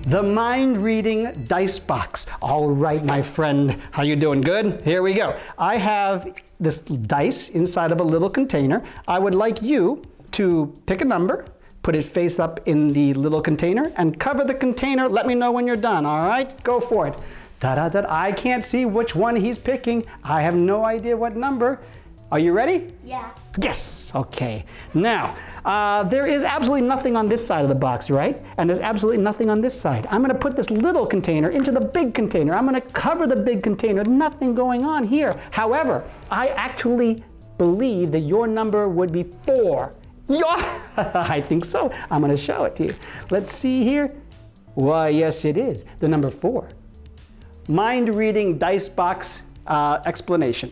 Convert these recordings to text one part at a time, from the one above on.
The mind-reading dice box. All right, my friend, how you doing? Good? Here we go. I have this dice inside of a little container. I would like you to pick a number, put it face up in the little container, and cover the container. Let me know when you're done, all right? Go for it. Da-da-da. I can't see which one he's picking. I have no idea what number. Are you ready? Yeah. Yes. Okay. Now, there is absolutely nothing on this side of the box, right? And there's absolutely nothing on this side. I'm going to put this little container into the big container. I'm going to cover the big container. Nothing going on here. However, I actually believe that your number would be 4. Yeah, I think so. I'm going to show it to you. Let's see here. Why, yes, it is. The number 4. Mind-reading dice box explanation.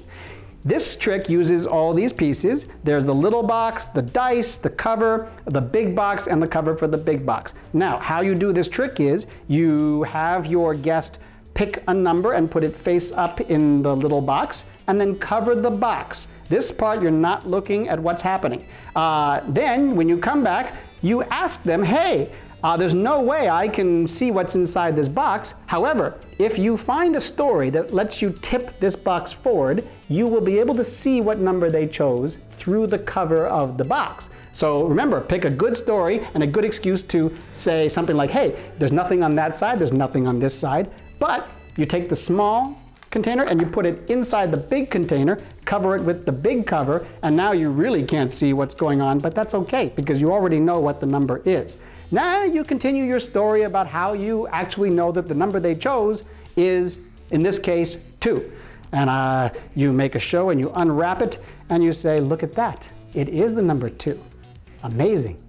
This trick uses all these pieces. There's the little box, the dice, the cover, the big box, and the cover for the big box. Now, how you do this trick is you have your guest pick a number and put it face up in the little box, and then cover the box. This part, you're not looking at what's happening. Then, when you come back, you ask them, hey, there's no way I can see what's inside this box. However, if you find a story that lets you tip this box forward, you will be able to see what number they chose through the cover of the box. So remember, pick a good story and a good excuse to say something like, hey, there's nothing on that side, there's nothing on this side, but you take the small container and you put it inside the big container, cover it with the big cover, and now you really can't see what's going on, but that's okay because you already know what the number is. Now you continue your story about how you actually know that the number they chose is, in this case, 2. And you make a show and you unwrap it and you say, look at that. It is the number 2. Amazing.